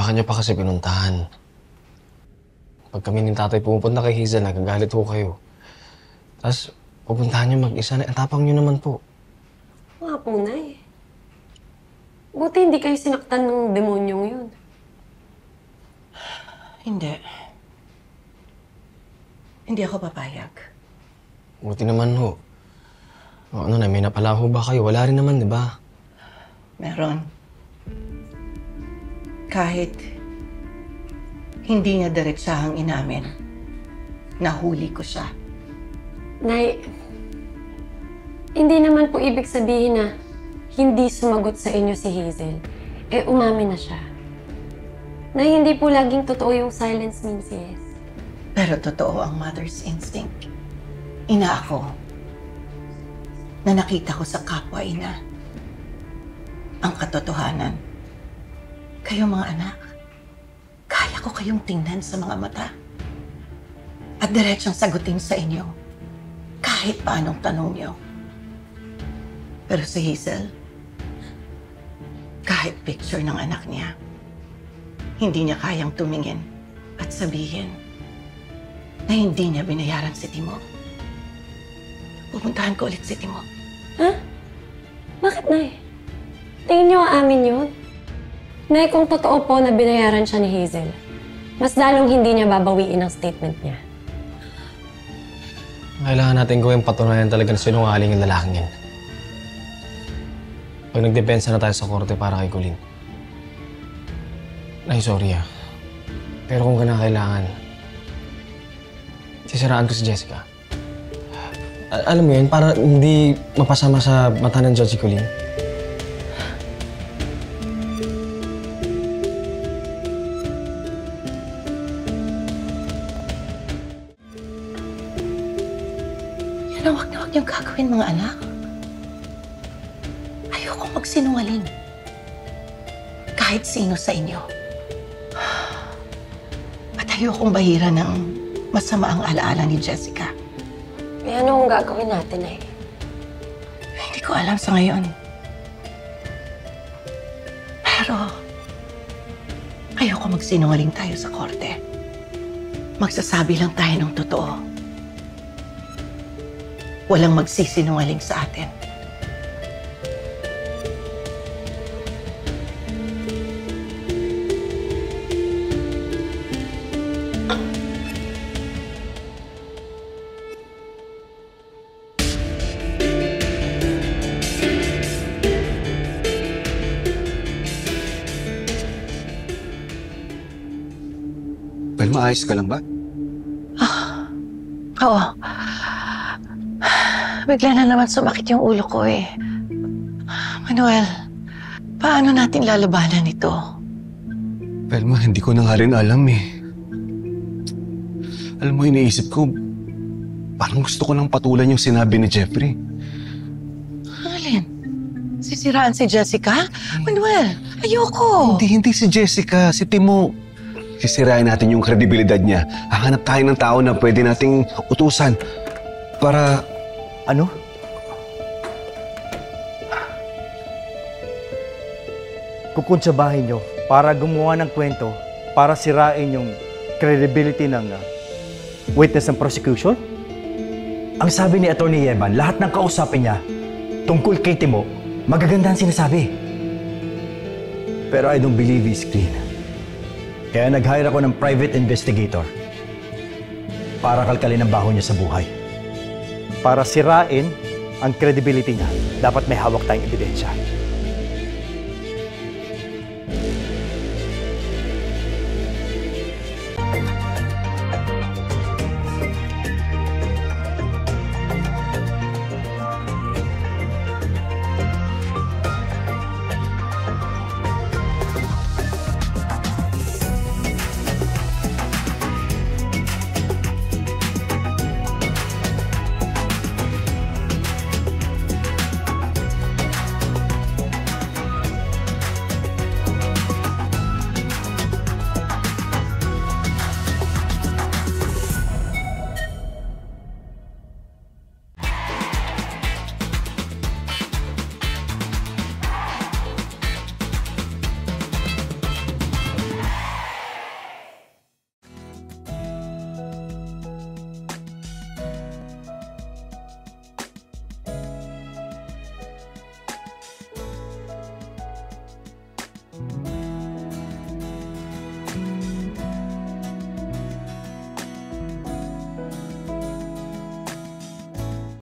Baka niyo pa kasi pinuntahan. Pag kami ni tatay pumupunta kay Hazel, nagagalit ho kayo. Tapos, pupuntahan niyo mag-isa na. Ang tapang niyo naman po. Nga po, Nay. Buti hindi kayo sinaktan ng demonyong yun. Hindi. Hindi ako papayag. Buti naman ho. O, ano na, may napala ho ba kayo? Wala rin naman, di ba? Meron. Kahit hindi niya diretsahang inamin, nahuli ko siya. Nay, hindi naman po ibig sabihin na hindi sumagot sa inyo si Hazel. Eh, umamin na siya. Nay, hindi po laging totoo yung silence means yes. Pero totoo ang mother's instinct. Ina ako na nakita ko sa kapwa-ina ang katotohanan. Kayo mga anak, kaya ko kayong tingnan sa mga mata at diretsong sagutin sa inyo kahit paanong tanong niyo. Pero si Hazel, kahit picture ng anak niya, hindi niya kayang tumingin at sabihin na hindi niya binayaran si Timo. Pupuntahan ko ulit si Timo. Ha? Bakit, Nay? Tingin niyo aamin yun? Nay, kung totoo po na binayaran siya ni Hazel, mas lalong hindi niya babawiin ang statement niya. Kailangan natin gawing patunayan talaga na sinungaling yung lalaking yan. Pag nagdepensa na tayo sa korte para kay Colleen. Ay, sorry ah. Pero kung kailangan, sisiraan ko si Jessica. Alam mo yun, para hindi mapasama sa mata ng Judge si Colleen. Yan ang wag na wag niyong gagawin, mga anak. Ayokong magsinungaling. Kahit sino sa inyo. At ayokong bahira ng masama ang alaala ni Jessica. Eh, ano ang gagawin natin, Nay? Hindi ko alam sa ngayon. Pero, ayoko magsinungaling tayo sa korte. Magsasabi lang tayo ng totoo. Walang magsisinungaling sa atin. Well, maayos ka lang ba? Oo. Bigla na naman sumakit yung ulo ko eh. Manuel, paano natin lalabanan ito? Velma, hindi ko na nga rin alam eh. Alam mo, iniisip ko, parang gusto ko nang patulan yung sinabi ni Jeffrey. Alin? Sisiraan si Jessica? Manuel, ayoko. Hindi si Jessica, si Timo. Sisirain natin yung kredibilidad niya. Hahanap tayo ng tao na pwede nating utusan para... Ano? Kukuntsabahin nyo para gumawa ng kwento para sirain yung credibility ng witness ng prosecution? Ang sabi ni Atty. Yeban, lahat ng kausapin niya tungkol kay Timo, magaganda ang sinasabi. Pero I don't believe he's clean. Kaya nag-hire ako ng private investigator para kalkalin ang baho niya sa buhay. Para sirain ang credibility niya, dapat may hawak tayong ebidensya.